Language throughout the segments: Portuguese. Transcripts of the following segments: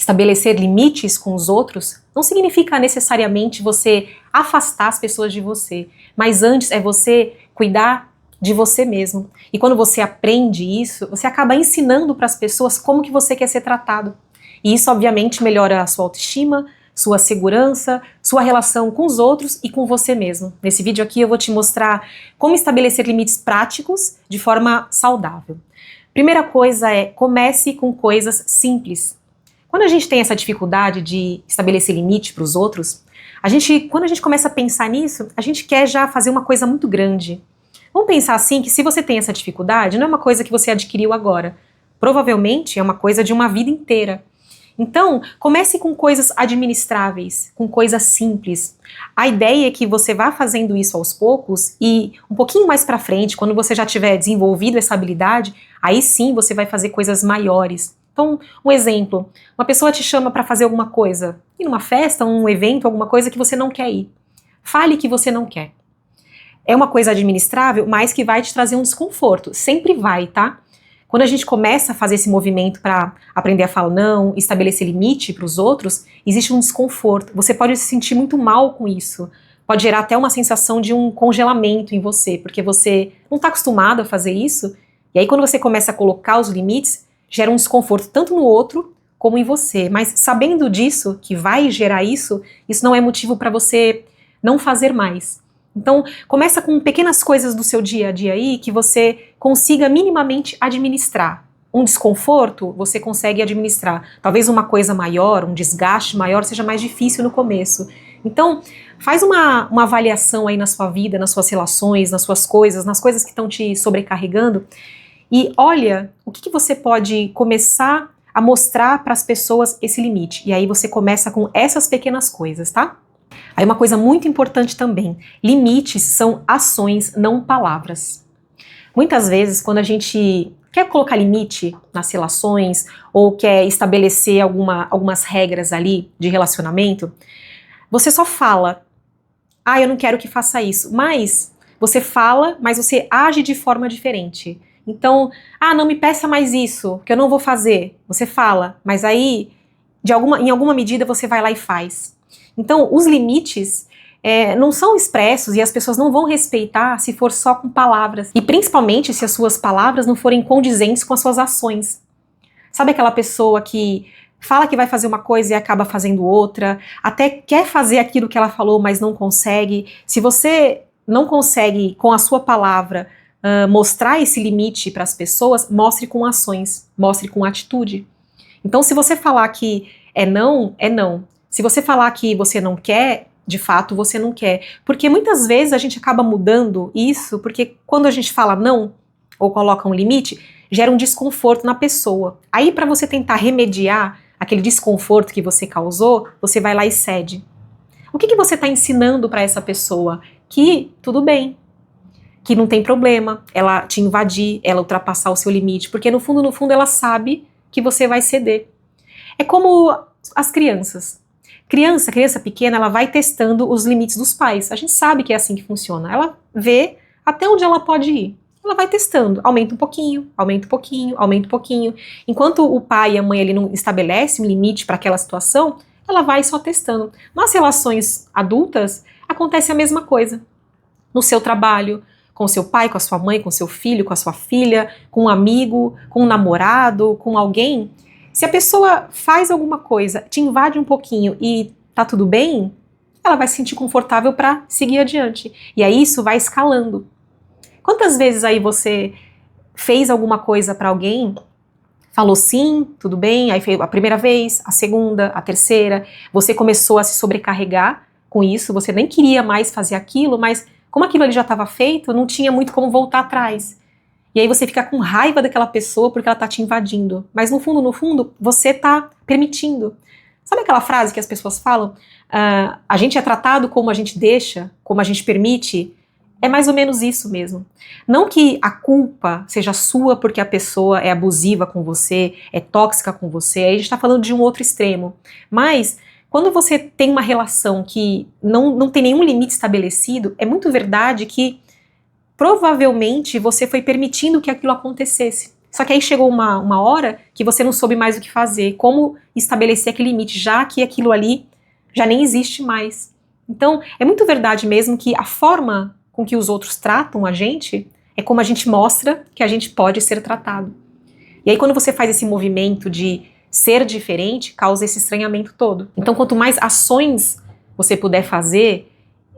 estabelecer limites com os outros não significa necessariamente você afastar as pessoas de você, mas antes é você cuidar de você mesmo. E quando você aprende isso, você acaba ensinando para as pessoas como que você quer ser tratado. E isso obviamente melhora a sua autoestima, sua segurança, sua relação com os outros e com você mesmo. Nesse vídeo aqui eu vou te mostrar como estabelecer limites práticos de forma saudável. Primeira coisa é, comece com coisas simples. Quando a gente tem essa dificuldade de estabelecer limite para os outros, quando a gente começa a pensar nisso, a gente quer já fazer uma coisa muito grande. Vamos pensar assim que se você tem essa dificuldade, não é uma coisa que você adquiriu agora. Provavelmente é uma coisa de uma vida inteira. Então, comece com coisas administráveis, com coisas simples. A ideia é que você vá fazendo isso aos poucos e um pouquinho mais para frente, quando você já tiver desenvolvido essa habilidade, aí sim você vai fazer coisas maiores. Então, um exemplo, uma pessoa te chama para fazer alguma coisa, ir numa festa, um evento, alguma coisa que você não quer ir. Fale que você não quer. É uma coisa administrável, mas que vai te trazer um desconforto. Sempre vai, tá? Quando a gente começa a fazer esse movimento para aprender a falar não, estabelecer limite para os outros, existe um desconforto. Você pode se sentir muito mal com isso. Pode gerar até uma sensação de um congelamento em você, porque você não está acostumado a fazer isso. E aí quando você começa a colocar os limites, gera um desconforto tanto no outro como em você. Mas sabendo disso, que vai gerar isso não é motivo para você não fazer mais. Então, começa com pequenas coisas do seu dia a dia aí que você consiga minimamente administrar. Um desconforto, você consegue administrar. Talvez uma coisa maior, um desgaste maior, seja mais difícil no começo. Então, faz uma avaliação aí na sua vida, nas suas relações, nas suas coisas, nas coisas que estão te sobrecarregando. E olha o que você pode começar a mostrar para as pessoas esse limite. E aí você começa com essas pequenas coisas, tá? Aí uma coisa muito importante também, limites são ações, não palavras. Muitas vezes quando a gente quer colocar limite nas relações ou quer estabelecer algumas regras ali de relacionamento, você só fala, eu não quero que faça isso, mas você fala, mas você age de forma diferente. Então, não me peça mais isso, que eu não vou fazer. Você fala, mas aí, em alguma medida, você vai lá e faz. Então, os limites não são expressos e as pessoas não vão respeitar se for só com palavras. E principalmente se as suas palavras não forem condizentes com as suas ações. Sabe aquela pessoa que fala que vai fazer uma coisa e acaba fazendo outra, até quer fazer aquilo que ela falou, mas não consegue. Se você não consegue, com a sua palavra, mostrar esse limite para as pessoas, mostre com ações, mostre com atitude. Então, se você falar que é não, é não. Se você falar que você não quer, de fato você não quer. Porque muitas vezes a gente acaba mudando isso, porque quando a gente fala não, ou coloca um limite, gera um desconforto na pessoa. Aí para você tentar remediar aquele desconforto que você causou, você vai lá e cede. O que você está ensinando para essa pessoa? Que tudo bem, que não tem problema ela te invadir, ela ultrapassar o seu limite, porque no fundo ela sabe que você vai ceder. É como as crianças. Criança pequena, ela vai testando os limites dos pais. A gente sabe que é assim que funciona. Ela vê até onde ela pode ir. Ela vai testando, aumenta um pouquinho, aumenta um pouquinho, aumenta um pouquinho. Enquanto o pai e a mãe ali não estabelecem um limite para aquela situação, ela vai só testando. Nas relações adultas, acontece a mesma coisa. No seu trabalho, com seu pai, com a sua mãe, com seu filho, com a sua filha, com um amigo, com um namorado, com alguém. Se a pessoa faz alguma coisa, te invade um pouquinho e tá tudo bem, ela vai se sentir confortável para seguir adiante. E aí isso vai escalando. Quantas vezes aí você fez alguma coisa para alguém, falou sim, tudo bem, aí fez a primeira vez, a segunda, a terceira, você começou a se sobrecarregar com isso, você nem queria mais fazer aquilo, mas como aquilo ali já estava feito, não tinha muito como voltar atrás. E aí você fica com raiva daquela pessoa porque ela tá te invadindo. Mas no fundo, você tá permitindo. Sabe aquela frase que as pessoas falam? A gente é tratado como a gente deixa, como a gente permite? É mais ou menos isso mesmo. Não que a culpa seja sua porque a pessoa é abusiva com você, é tóxica com você, aí a gente tá falando de um outro extremo. Mas quando você tem uma relação que não tem nenhum limite estabelecido, é muito verdade que provavelmente você foi permitindo que aquilo acontecesse. Só que aí chegou uma hora que você não soube mais o que fazer, como estabelecer aquele limite, já que aquilo ali já nem existe mais. Então, é muito verdade mesmo que a forma com que os outros tratam a gente é como a gente mostra que a gente pode ser tratado. E aí quando você faz esse movimento de ser diferente, causa esse estranhamento todo. Então, quanto mais ações você puder fazer,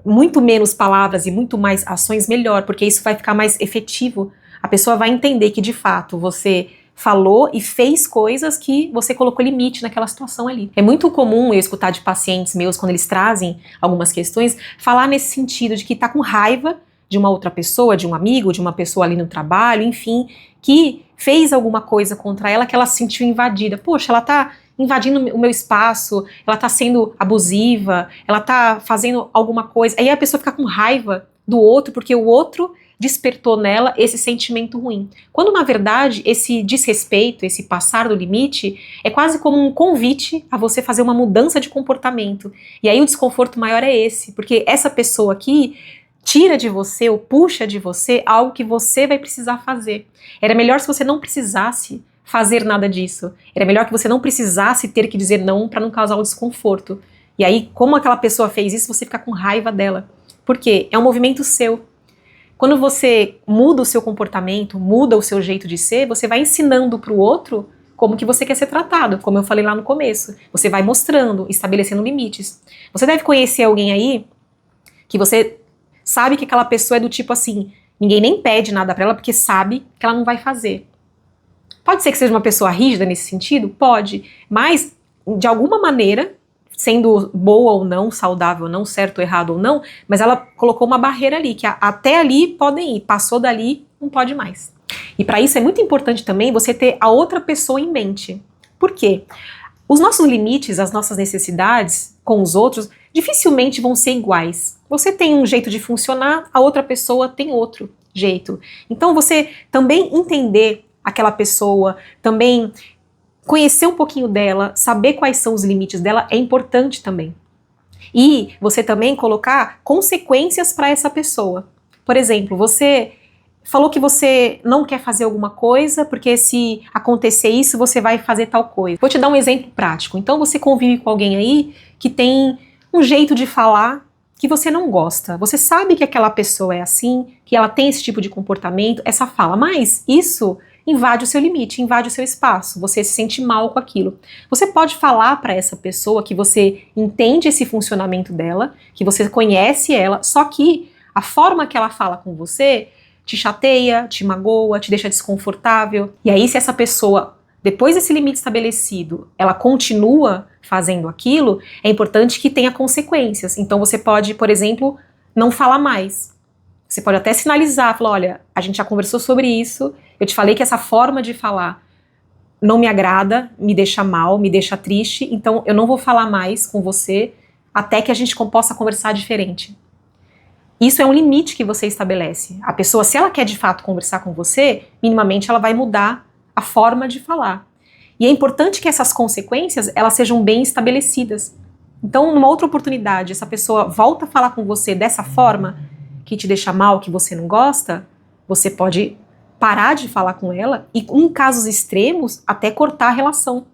muito menos palavras e muito mais ações, melhor, porque isso vai ficar mais efetivo. A pessoa vai entender que, de fato, você falou e fez coisas que você colocou limite naquela situação ali. É muito comum eu escutar de pacientes meus, quando eles trazem algumas questões, falar nesse sentido de que tá com raiva de uma outra pessoa, de um amigo, de uma pessoa ali no trabalho, enfim, que fez alguma coisa contra ela que ela se sentiu invadida. Poxa, ela tá invadindo o meu espaço, ela tá sendo abusiva, ela tá fazendo alguma coisa. Aí a pessoa fica com raiva do outro, porque o outro despertou nela esse sentimento ruim. Quando, na verdade, esse desrespeito, esse passar do limite, é quase como um convite a você fazer uma mudança de comportamento. E aí o desconforto maior é esse, porque essa pessoa aqui tira de você ou puxa de você algo que você vai precisar fazer. Era melhor se você não precisasse fazer nada disso. Era melhor que você não precisasse ter que dizer não para não causar o desconforto. E aí, como aquela pessoa fez isso, você fica com raiva dela. Por quê? É um movimento seu. Quando você muda o seu comportamento, muda o seu jeito de ser, você vai ensinando para o outro como que você quer ser tratado, como eu falei lá no começo. Você vai mostrando, estabelecendo limites. Você deve conhecer alguém aí que você sabe que aquela pessoa é do tipo assim, ninguém nem pede nada pra ela porque sabe que ela não vai fazer. Pode ser que seja uma pessoa rígida nesse sentido? Pode, mas de alguma maneira, sendo boa ou não, saudável ou não, certo ou errado ou não, mas ela colocou uma barreira ali, que até ali podem ir, passou dali, não pode mais. E para isso é muito importante também você ter a outra pessoa em mente. Por quê? Os nossos limites, as nossas necessidades com os outros dificilmente vão ser iguais. Você tem um jeito de funcionar, a outra pessoa tem outro jeito. Então você também entender aquela pessoa, também conhecer um pouquinho dela, saber quais são os limites dela é importante também. E você também colocar consequências para essa pessoa. Por exemplo, você falou que você não quer fazer alguma coisa porque se acontecer isso você vai fazer tal coisa. Vou te dar um exemplo prático. Então você convive com alguém aí que tem um jeito de falar que você não gosta. Você sabe que aquela pessoa é assim, que ela tem esse tipo de comportamento, essa fala, mas isso invade o seu limite, invade o seu espaço, você se sente mal com aquilo. Você pode falar para essa pessoa que você entende esse funcionamento dela, que você conhece ela, só que a forma que ela fala com você te chateia, te magoa, te deixa desconfortável. E aí, se essa pessoa, depois desse limite estabelecido, ela continua fazendo aquilo, é importante que tenha consequências. Então você pode, por exemplo, não falar mais. Você pode até sinalizar, falar, olha, a gente já conversou sobre isso, eu te falei que essa forma de falar não me agrada, me deixa mal, me deixa triste, então eu não vou falar mais com você até que a gente possa conversar diferente. Isso é um limite que você estabelece. A pessoa, se ela quer de fato conversar com você, minimamente ela vai mudar a forma de falar. E é importante que essas consequências, elas sejam bem estabelecidas. Então, numa outra oportunidade, essa pessoa volta a falar com você dessa forma, que te deixa mal, que você não gosta, você pode parar de falar com ela e, em casos extremos, até cortar a relação.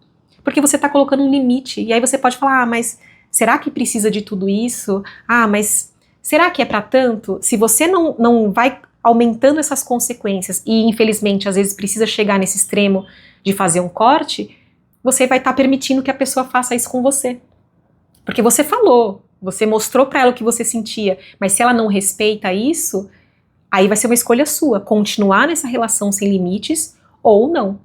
Porque você está colocando um limite. E aí você pode falar, mas será que precisa de tudo isso? Mas será que é para tanto? Se você não vai aumentando essas consequências e, infelizmente, às vezes precisa chegar nesse extremo de fazer um corte, você vai estar permitindo que a pessoa faça isso com você. Porque você falou, você mostrou para ela o que você sentia, mas se ela não respeita isso, aí vai ser uma escolha sua, continuar nessa relação sem limites ou não.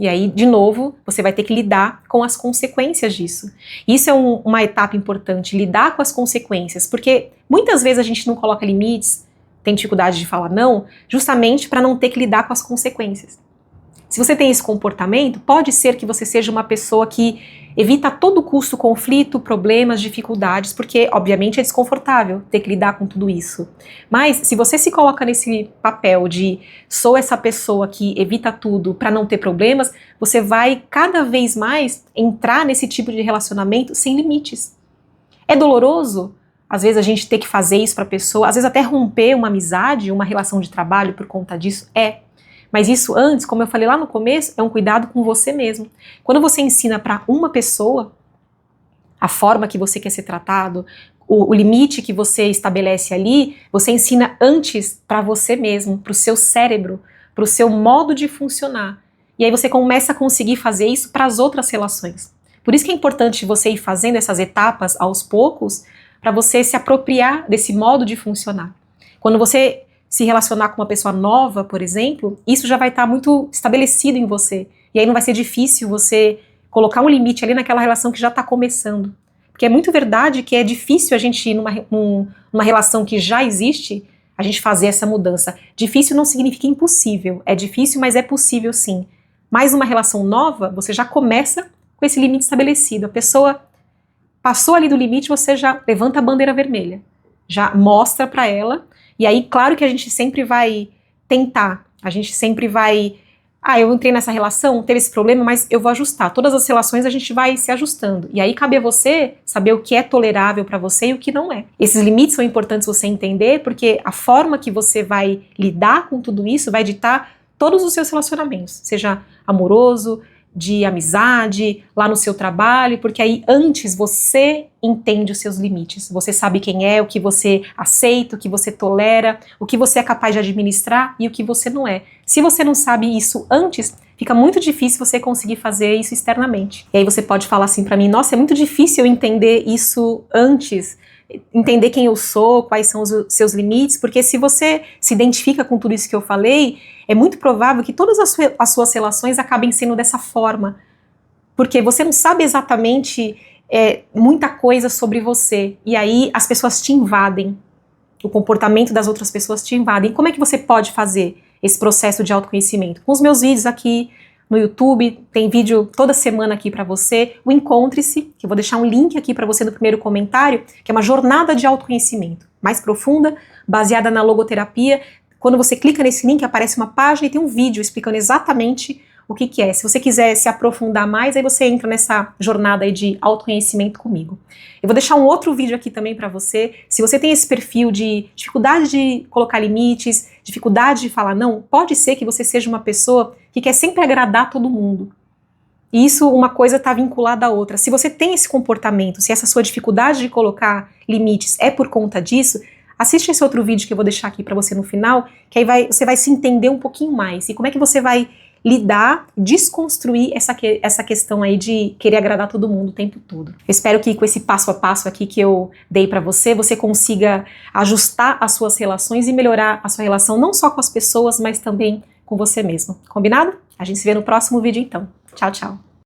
E aí, de novo, você vai ter que lidar com as consequências disso. Isso é uma etapa importante, lidar com as consequências, porque muitas vezes a gente não coloca limites, tem dificuldade de falar não, justamente para não ter que lidar com as consequências. Se você tem esse comportamento, pode ser que você seja uma pessoa que evita a todo custo conflito, problemas, dificuldades, porque obviamente é desconfortável ter que lidar com tudo isso. Mas se você se coloca nesse papel de sou essa pessoa que evita tudo para não ter problemas, você vai cada vez mais entrar nesse tipo de relacionamento sem limites. É doloroso, às vezes, a gente ter que fazer isso para a pessoa, às vezes até romper uma amizade, uma relação de trabalho por conta disso, Mas isso antes, como eu falei lá no começo, é um cuidado com você mesmo. Quando você ensina para uma pessoa a forma que você quer ser tratado, o limite que você estabelece ali, você ensina antes para você mesmo, para o seu cérebro, para o seu modo de funcionar. E aí você começa a conseguir fazer isso para as outras relações. Por isso que é importante você ir fazendo essas etapas aos poucos, para você se apropriar desse modo de funcionar. Quando você se relacionar com uma pessoa nova, por exemplo, isso já vai estar muito estabelecido em você. E aí não vai ser difícil você colocar um limite ali naquela relação que já está começando. Porque é muito verdade que é difícil a gente ir numa relação que já existe, a gente fazer essa mudança. Difícil não significa impossível. É difícil, mas é possível sim. Mas numa relação nova, você já começa com esse limite estabelecido. A pessoa passou ali do limite, você já levanta a bandeira vermelha. Já mostra para ela. E aí, claro que a gente sempre vai tentar. A gente sempre vai... eu entrei nessa relação, teve esse problema, mas eu vou ajustar. Todas as relações a gente vai se ajustando. E aí cabe a você saber o que é tolerável para você e o que não é. Esses limites são importantes você entender, porque a forma que você vai lidar com tudo isso vai ditar todos os seus relacionamentos, seja amoroso, de amizade, lá no seu trabalho, porque aí antes você entende os seus limites, você sabe quem é, o que você aceita, o que você tolera, o que você é capaz de administrar e o que você não é. Se você não sabe isso antes, fica muito difícil você conseguir fazer isso externamente. E aí você pode falar assim pra mim, nossa, é muito difícil eu entender isso antes, entender quem eu sou, quais são os seus limites, porque se você se identifica com tudo isso que eu falei, é muito provável que todas as suas relações acabem sendo dessa forma, porque você não sabe exatamente muita coisa sobre você, e aí as pessoas te invadem, o comportamento das outras pessoas te invadem. Como é que você pode fazer esse processo de autoconhecimento? Com os meus vídeos aqui no YouTube, tem vídeo toda semana aqui para você, o Encontre-se, que eu vou deixar um link aqui para você no primeiro comentário, que é uma jornada de autoconhecimento mais profunda, baseada na logoterapia. Quando você clica nesse link, aparece uma página e tem um vídeo explicando exatamente o que é. Se você quiser se aprofundar mais, aí você entra nessa jornada aí de autoconhecimento comigo. Eu vou deixar um outro vídeo aqui também para você. Se você tem esse perfil de dificuldade de colocar limites, dificuldade de falar não, pode ser que você seja uma pessoa que quer sempre agradar todo mundo. E isso, uma coisa está vinculada à outra. Se você tem esse comportamento, se essa sua dificuldade de colocar limites é por conta disso, assiste esse outro vídeo que eu vou deixar aqui para você no final, que aí você vai se entender um pouquinho mais. E como é que você vai lidar, desconstruir essa questão aí de querer agradar todo mundo o tempo todo. Eu espero que com esse passo a passo aqui que eu dei pra você, você consiga ajustar as suas relações e melhorar a sua relação não só com as pessoas, mas também com você mesmo. Combinado? A gente se vê no próximo vídeo então. Tchau, tchau.